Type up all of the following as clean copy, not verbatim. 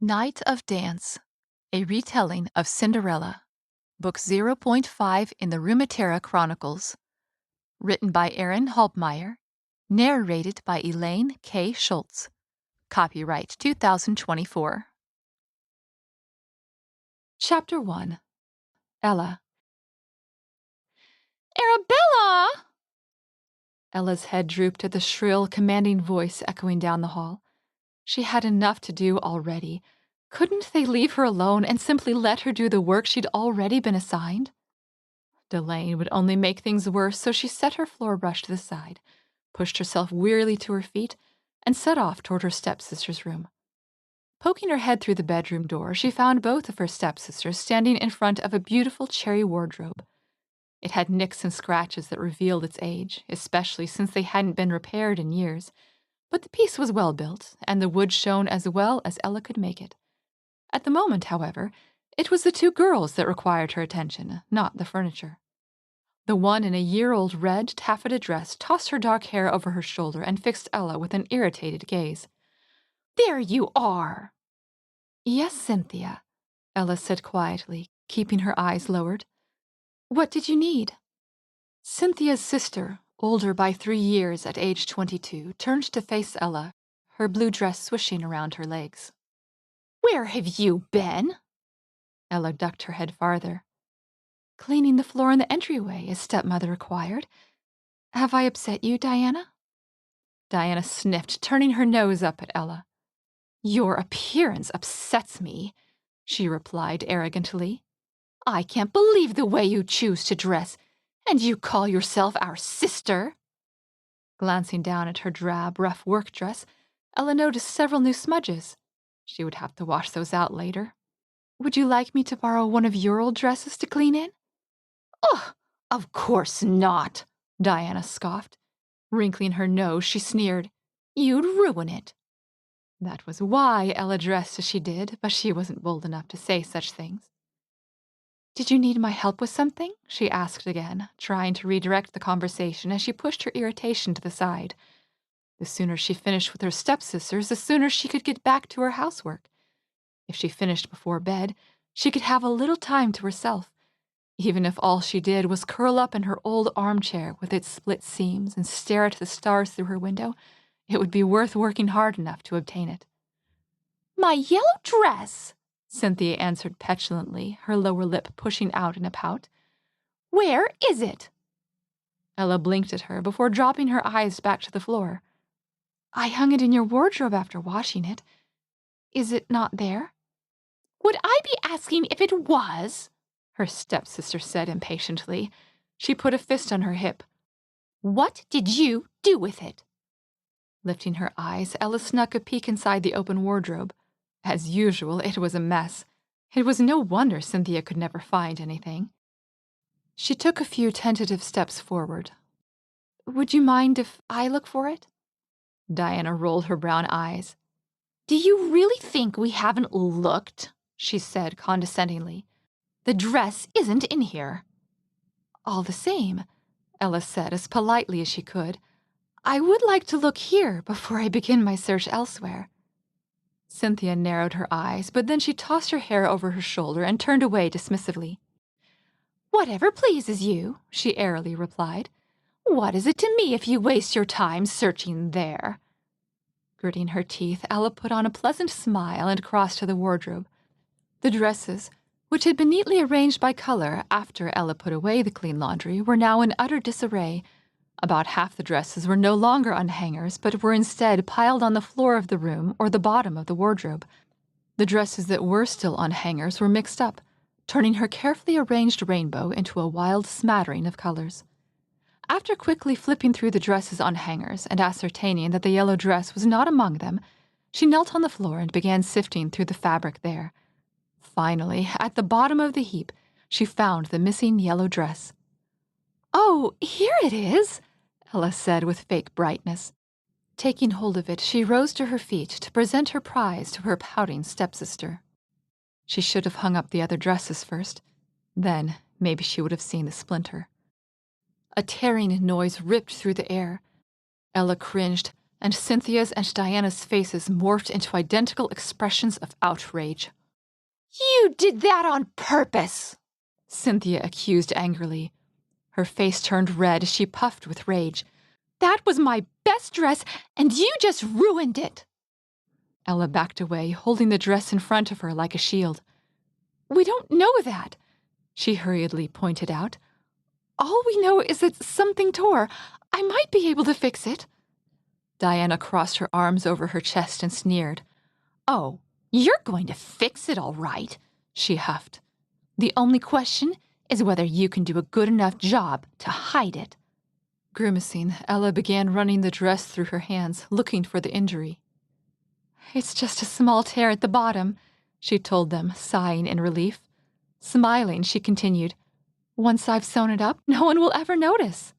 Night of Dance, a retelling of Cinderella, Book 0.5 in the Rumatera Chronicles, written by Aaron Halbmeier, narrated by Elaine K. Schultz. Copyright 2024. Chapter 1. Ella. Arabella! Ella's head drooped at the shrill, commanding voice echoing down the hall. She had enough to do already. Couldn't they leave her alone and simply let her do the work she'd already been assigned? Delaying would only make things worse, so she set her floor brush to the side, pushed herself wearily to her feet, and set off toward her stepsister's room. Poking her head through the bedroom door, she found both of her stepsisters standing in front of a beautiful cherry wardrobe. It had nicks and scratches that revealed its age, especially since they hadn't been repaired in years, but the piece was well built, and the wood shone as well as Ella could make it. At the moment, however, it was the two girls that required her attention, not the furniture. The one in a year-old red taffeta dress tossed her dark hair over her shoulder and fixed Ella with an irritated gaze. "There you are!" "Yes, Cynthia," Ella said quietly, keeping her eyes lowered. "What did you need?" Cynthia's sister, older by 3 years at age 22, turned to face Ella, her blue dress swishing around her legs. "Where have you been?" Ella ducked her head farther. "Cleaning the floor in the entryway, as stepmother required. Have I upset you, Diana?" Diana sniffed, turning her nose up at Ella. "Your appearance upsets me," she replied arrogantly. "I can't believe the way you choose to dress, and you call yourself our sister." Glancing down at her drab, rough work dress, Ella noticed several new smudges. She would have to wash those out later. "Would you like me to borrow one of your old dresses to clean in?" "Ugh, of course not," Diana scoffed. Wrinkling her nose, she sneered. "You'd ruin it." That was why Ella dressed as she did, but she wasn't bold enough to say such things. "Did you need my help with something?" she asked again, trying to redirect the conversation as she pushed her irritation to the side. The sooner she finished with her stepsisters, the sooner she could get back to her housework. If she finished before bed, she could have a little time to herself, even if all she did was curl up in her old armchair with its split seams and stare at the stars through her window. It would be worth working hard enough to obtain it. "My yellow dress," Cynthia answered petulantly, her lower lip pushing out in a pout. "Where is it?" Ella blinked at her before dropping her eyes back to the floor. "I hung it in your wardrobe after washing it. Is it not there?" "Would I be asking if it was?" her stepsister said impatiently. She put a fist on her hip. "What did you do with it?" Lifting her eyes, Ella snuck a peek inside the open wardrobe. As usual, it was a mess. It was no wonder Cynthia could never find anything. She took a few tentative steps forward. "Would you mind if I look for it?" Diana rolled her brown eyes. "Do you really think we haven't looked?" she said condescendingly. "The dress isn't in here." "All the same," Ella said as politely as she could, "I would like to look here before I begin my search elsewhere." Cynthia narrowed her eyes, but then she tossed her hair over her shoulder and turned away dismissively. "Whatever pleases you," she airily replied. "What is it to me if you waste your time searching there?" Gritting her teeth, Ella put on a pleasant smile and crossed to the wardrobe. The dresses, which had been neatly arranged by color after Ella put away the clean laundry, were now in utter disarray. About half the dresses were no longer on hangers, but were instead piled on the floor of the room or the bottom of the wardrobe. The dresses that were still on hangers were mixed up, turning her carefully arranged rainbow into a wild smattering of colors. After quickly flipping through the dresses on hangers and ascertaining that the yellow dress was not among them, she knelt on the floor and began sifting through the fabric there. Finally, at the bottom of the heap, she found the missing yellow dress. "Oh, here it is," Ella said with fake brightness. Taking hold of it, she rose to her feet to present her prize to her pouting stepsister. She should have hung up the other dresses first. Then maybe she would have seen the splinter. A tearing noise ripped through the air. Ella cringed and Cynthia's and Diana's faces morphed into identical expressions of outrage. "You did that on purpose!" Cynthia accused angrily. Her face turned red as she puffed with rage. "That was my best dress, and you just ruined it!" Ella backed away, holding the dress in front of her like a shield. "We don't know that," she hurriedly pointed out. "All we know is that something tore. I might be able to fix it." Diana crossed her arms over her chest and sneered. "Oh, you're going to fix it all right," she huffed. "The only question is whether you can do a good enough job to hide it." Grimacing, Ella began running the dress through her hands, looking for the injury. "It's just a small tear at the bottom," she told them, sighing in relief. Smiling, she continued, "Once I've sewn it up, no one will ever notice."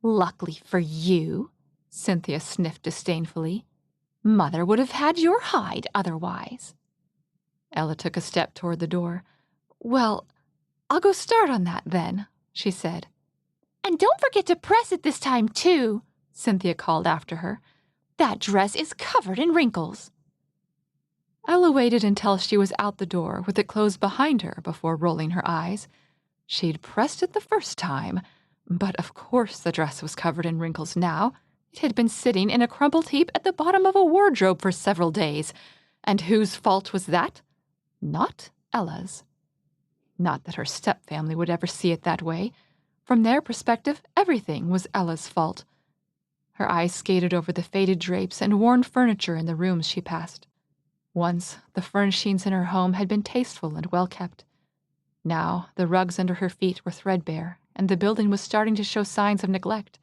"Luckily for you," Cynthia sniffed disdainfully. "Mother would have had your hide otherwise." Ella took a step toward the door. "Well, I'll go start on that then," she said. "And don't forget to press it this time, too," Cynthia called after her. "That dress is covered in wrinkles." Ella waited until she was out the door with it closed behind her before rolling her eyes. She'd pressed it the first time, but of course the dress was covered in wrinkles now. It had been sitting in a crumpled heap at the bottom of a wardrobe for several days. And whose fault was that? Not Ella's. Not that her stepfamily would ever see it that way. From their perspective, everything was Ella's fault. Her eyes skated over the faded drapes and worn furniture in the rooms she passed. Once, the furnishings in her home had been tasteful and well-kept. Now, the rugs under her feet were threadbare, and the building was starting to show signs of neglect.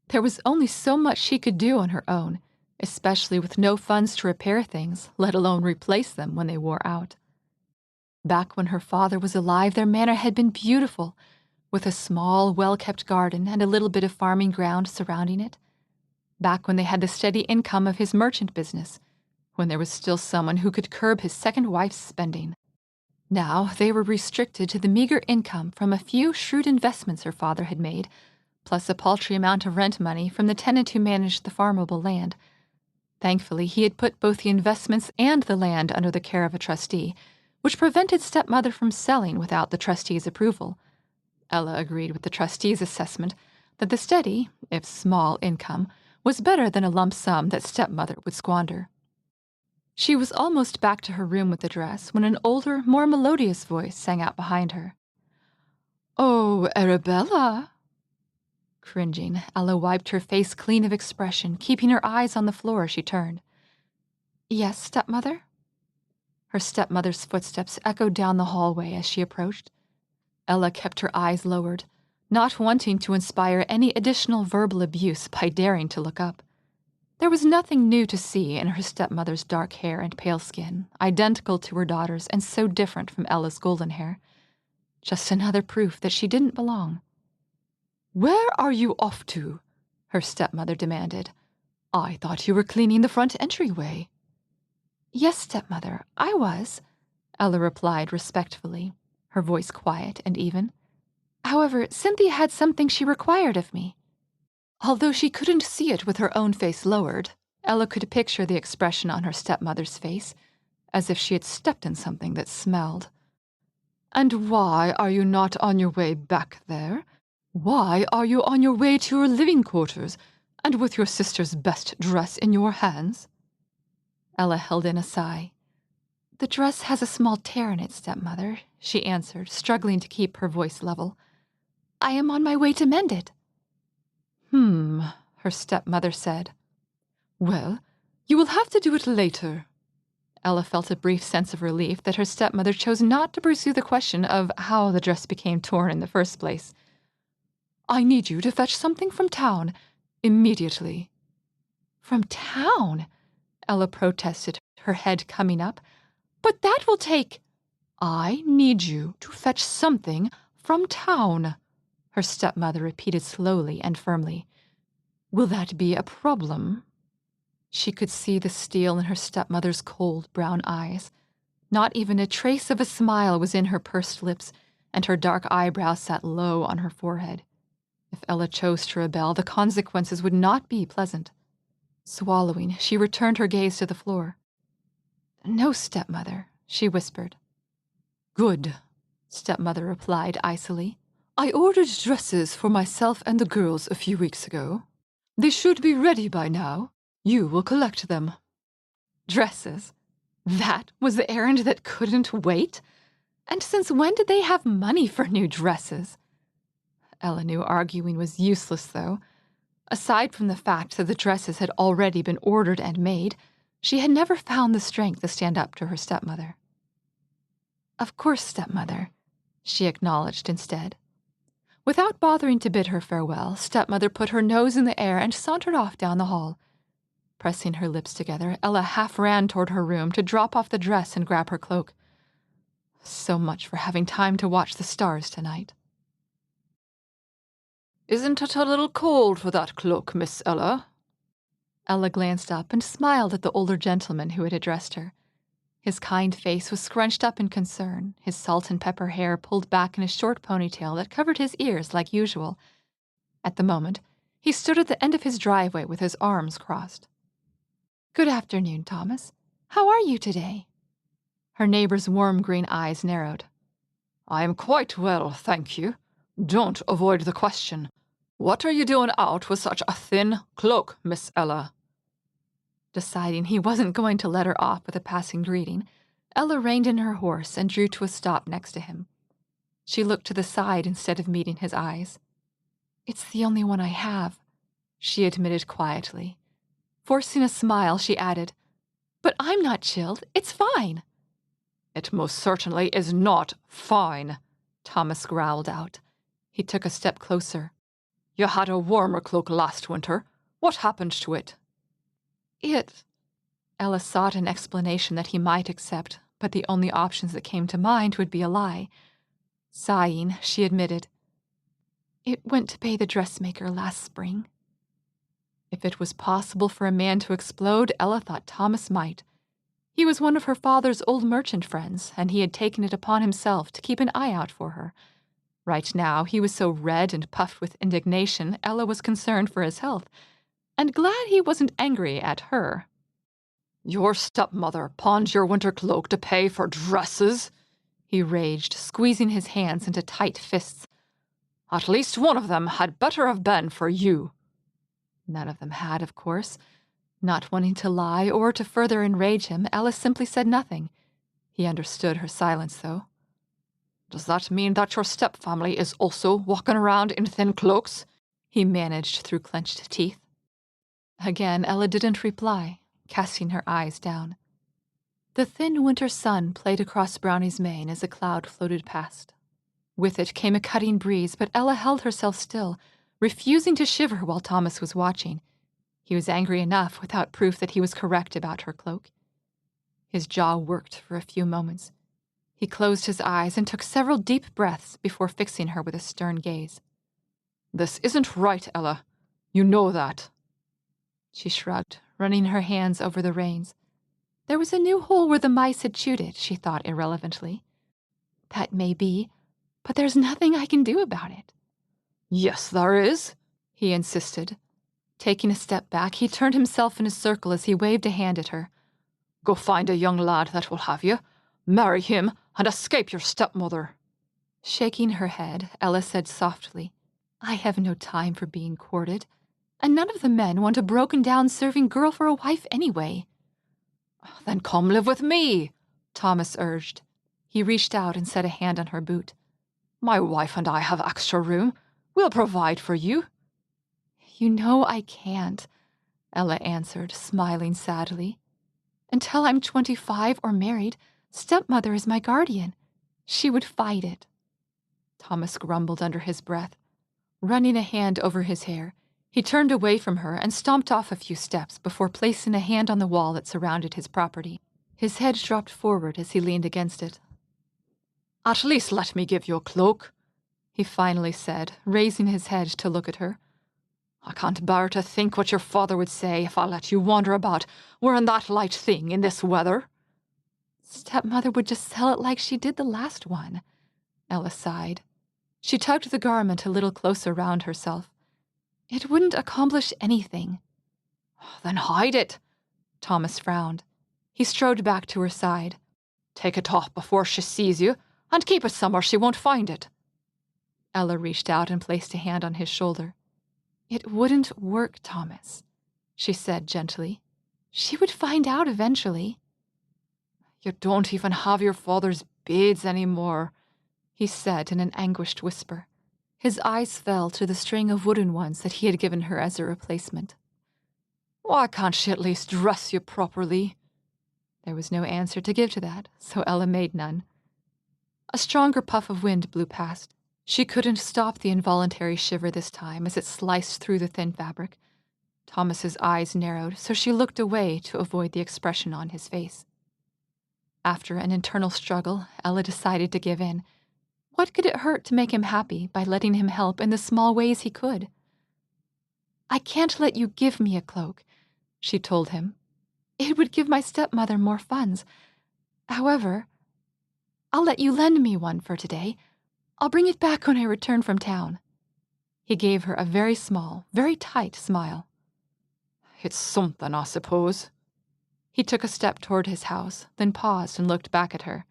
There was only so much she could do on her own, especially with no funds to repair things, let alone replace them when they wore out. Back when her father was alive, their manor had been beautiful, with a small, well-kept garden and a little bit of farming ground surrounding it. Back when they had the steady income of his merchant business, when there was still someone who could curb his second wife's spending. Now they were restricted to the meager income from a few shrewd investments her father had made, plus a paltry amount of rent money from the tenant who managed the farmable land. Thankfully, he had put both the investments and the land under the care of a trustee, which prevented stepmother from selling without the trustee's approval. Ella agreed with the trustee's assessment that the steady, if small, income was better than a lump sum that stepmother would squander. She was almost back to her room with the dress when an older, more melodious voice sang out behind her. "Oh, Arabella!" Cringing, Ella wiped her face clean of expression, keeping her eyes on the floor as she turned. "Yes, stepmother?" Her stepmother's footsteps echoed down the hallway as she approached. Ella kept her eyes lowered, not wanting to inspire any additional verbal abuse by daring to look up. There was nothing new to see in her stepmother's dark hair and pale skin, identical to her daughter's and so different from Ella's golden hair. Just another proof that she didn't belong. "Where are you off to?" her stepmother demanded. "I thought you were cleaning the front entryway." "Yes, stepmother, I was," Ella replied respectfully, her voice quiet and even. "However, Cynthia had something she required of me." Although she couldn't see it with her own face lowered, Ella could picture the expression on her stepmother's face, as if she had stepped in something that smelled. "And why are you not on your way back there? Why are you on your way to your living quarters, and with your sister's best dress in your hands?" Ella held in a sigh. "The dress has a small tear in it, stepmother," she answered, struggling to keep her voice level. "I am on my way to mend it." Her stepmother said. "Well, you will have to do it later." Ella felt a brief sense of relief that her stepmother chose not to pursue the question of how the dress became torn in the first place. "I need you to fetch something from town, immediately." "From town?" Ella protested, her head coming up. "But that will take—" "I need you to fetch something from town," her stepmother repeated slowly and firmly. "Will that be a problem?" She could see the steel in her stepmother's cold brown eyes. Not even a trace of a smile was in her pursed lips, and her dark eyebrows sat low on her forehead. If Ella chose to rebel, the consequences would not be pleasant. Swallowing, she returned her gaze to the floor. "No, stepmother," she whispered. "Good," stepmother replied icily. "I ordered dresses for myself and the girls a few weeks ago. They should be ready by now. You will collect them." Dresses? That was the errand that couldn't wait? And since when did they have money for new dresses? Ella knew arguing was useless, though. Aside from the fact that the dresses had already been ordered and made, she had never found the strength to stand up to her stepmother. "Of course, stepmother," she acknowledged instead. Without bothering to bid her farewell, stepmother put her nose in the air and sauntered off down the hall. Pressing her lips together, Ella half ran toward her room to drop off the dress and grab her cloak. So much for having time to watch the stars tonight. "Isn't it a little cold for that cloak, Miss Ella?" Ella glanced up and smiled at the older gentleman who had addressed her. His kind face was scrunched up in concern, his salt and pepper hair pulled back in a short ponytail that covered his ears like usual. At the moment, he stood at the end of his driveway with his arms crossed. "Good afternoon, Thomas. How are you today?" Her neighbor's warm green eyes narrowed. "I am quite well, thank you. Don't avoid the question. What are you doing out with such a thin cloak, Miss Ella?" Deciding he wasn't going to let her off with a passing greeting, Ella reined in her horse and drew to a stop next to him. She looked to the side instead of meeting his eyes. "It's the only one I have," she admitted quietly. Forcing a smile, she added, "But I'm not chilled. It's fine." "It most certainly is not fine," Thomas growled out. He took a step closer. "You had a warmer cloak last winter. What happened to it?" Ella sought an explanation that he might accept, but the only options that came to mind would be a lie. Sighing, she admitted, "It went to pay the dressmaker last spring." If it was possible for a man to explode, Ella thought Thomas might. He was one of her father's old merchant friends, and he had taken it upon himself to keep an eye out for her. Right now, he was so red and puffed with indignation, Ella was concerned for his health, and glad he wasn't angry at her. "Your stepmother pawned your winter cloak to pay for dresses?" he raged, squeezing his hands into tight fists. "At least one of them had better have been for you." None of them had, of course. Not wanting to lie or to further enrage him, Ella simply said nothing. He understood her silence, though. "Does that mean that your stepfamily is also walking around in thin cloaks?" he managed through clenched teeth. Again, Ella didn't reply, casting her eyes down. The thin winter sun played across Brownie's mane as a cloud floated past. With it came a cutting breeze, but Ella held herself still, refusing to shiver while Thomas was watching. He was angry enough without proof that he was correct about her cloak. His jaw worked for a few moments. He closed his eyes and took several deep breaths before fixing her with a stern gaze. "This isn't right, Ella. You know that." She shrugged, running her hands over the reins. There was a new hole where the mice had chewed it, she thought irrelevantly. "That may be, but there's nothing I can do about it." "Yes, there is," he insisted. Taking a step back, he turned himself in a circle as he waved a hand at her. "Go find a young lad that will have you. Marry him and escape your stepmother." Shaking her head, Ella said softly, "I have no time for being courted, and none of the men want a broken-down serving girl for a wife anyway." "Then come live with me," Thomas urged. He reached out and set a hand on her boot. "My wife and I have extra room. We'll provide for you." "You know I can't," Ella answered, smiling sadly. "Until I'm 25 or married, stepmother is my guardian. She would fight it." Thomas grumbled under his breath. Running a hand over his hair, he turned away from her and stomped off a few steps before placing a hand on the wall that surrounded his property. His head dropped forward as he leaned against it. "At least let me give you a cloak," he finally said, raising his head to look at her. "I can't bear to think what your father would say if I let you wander about wearing that light thing in this weather." "Stepmother would just sell it like she did the last one," Ella sighed. She tugged the garment a little closer round herself. "It wouldn't accomplish anything." Then hide it, Thomas frowned. He strode back to her side. Take it off before she sees you, and keep it somewhere she won't find it. Ella reached out and placed a hand on his shoulder. It wouldn't work, Thomas, she said gently. She would find out eventually. You don't even have your father's beads anymore, he said in an anguished whisper. His eyes fell to the string of wooden ones that he had given her as a replacement. Why can't she at least dress you properly? There was no answer to give to that, so Ella made none. A stronger puff of wind blew past. She couldn't stop the involuntary shiver this time as it sliced through the thin fabric. Thomas's eyes narrowed, so she looked away to avoid the expression on his face. After an internal struggle, Ella decided to give in. What could it hurt to make him happy by letting him help in the small ways he could? I can't let you give me a cloak, she told him. It would give my stepmother more funds. However, I'll let you lend me one for today. I'll bring it back when I return from town. He gave her a very small, very tight smile. It's something, I suppose. He took a step toward his house, then paused and looked back at her.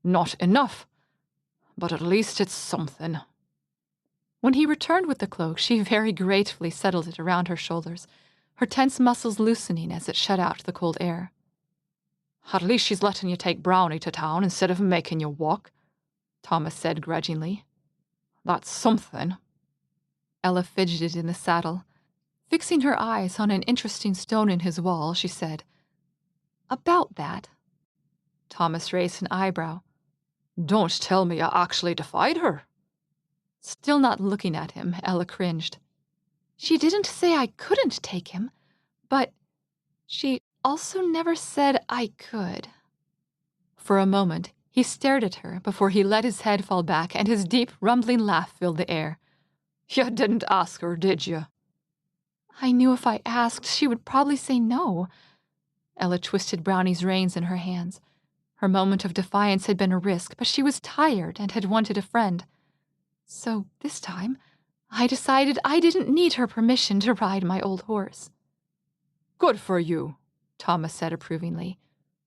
Not enough, but at least it's something. When he returned with the cloak, she very gratefully settled it around her shoulders, her tense muscles loosening as it shut out the cold air. At least she's letting you take Brownie to town instead of making you walk, Thomas said grudgingly. That's something. Ella fidgeted in the saddle. Fixing her eyes on an interesting stone in his wall, she said, About that. Thomas raised an eyebrow. Don't tell me you actually defied her. Still not looking at him, Ella cringed. She didn't say I couldn't take him, but she also never said I could. For a moment, he stared at her before he let his head fall back and his deep, rumbling laugh filled the air. You didn't ask her, did you? I knew if I asked, she would probably say no. Ella twisted Brownie's reins in her hands. Her moment of defiance had been a risk, but she was tired and had wanted a friend. So this time, I decided I didn't need her permission to ride my old horse. Good for you, Thomas said approvingly.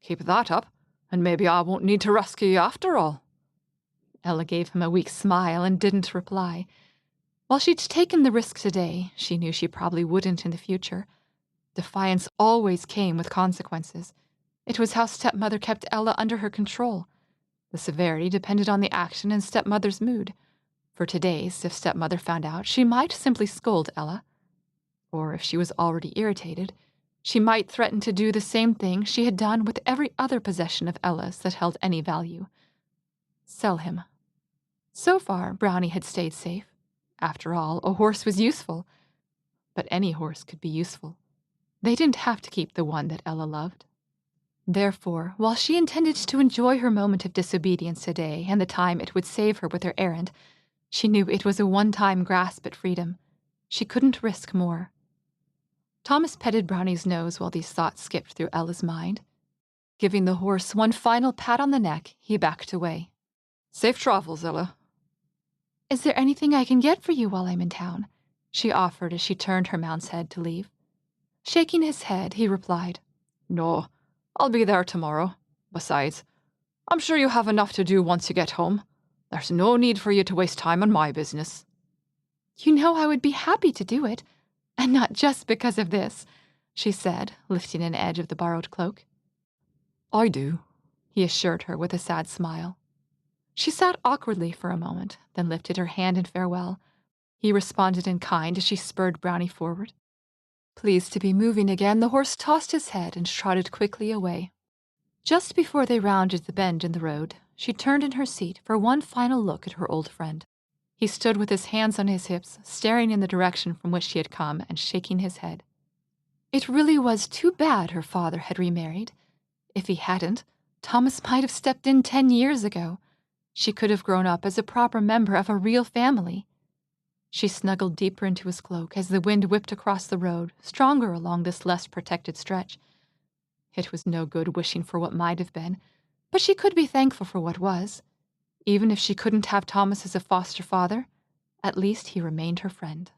Keep that up, and maybe I won't need to rescue you after all. Ella gave him a weak smile and didn't reply. While she'd taken the risk today, she knew she probably wouldn't in the future. Defiance always came with consequences. It was how stepmother kept Ella under her control. The severity depended on the action and stepmother's mood. For today's, if stepmother found out, she might simply scold Ella. Or if she was already irritated, she might threaten to do the same thing she had done with every other possession of Ella's that held any value. Sell him. So far, Brownie had stayed safe. After all, a horse was useful. But any horse could be useful. They didn't have to keep the one that Ella loved. Therefore, while she intended to enjoy her moment of disobedience today and the time it would save her with her errand, she knew it was a one-time grasp at freedom. She couldn't risk more. Thomas petted Brownie's nose while these thoughts skipped through Ella's mind. Giving the horse one final pat on the neck, he backed away. Safe travels, Ella. Is there anything I can get for you while I'm in town? She offered as she turned her mount's head to leave. Shaking his head, he replied, No, I'll be there tomorrow. Besides, I'm sure you have enough to do once you get home. There's no need for you to waste time on my business. You know I would be happy to do it, and not just because of this, she said, lifting an edge of the borrowed cloak. I do, he assured her with a sad smile. She sat awkwardly for a moment, then lifted her hand in farewell. He responded in kind as she spurred Brownie forward. Pleased to be moving again, the horse tossed his head and trotted quickly away. Just before they rounded the bend in the road, she turned in her seat for one final look at her old friend. He stood with his hands on his hips, staring in the direction from which she had come and shaking his head. It really was too bad her father had remarried. If he hadn't, Thomas might have stepped in 10 years ago. She could have grown up as a proper member of a real family. She snuggled deeper into his cloak as the wind whipped across the road, stronger along this less protected stretch. It was no good wishing for what might have been, but she could be thankful for what was. Even if she couldn't have Thomas as a foster father, at least he remained her friend.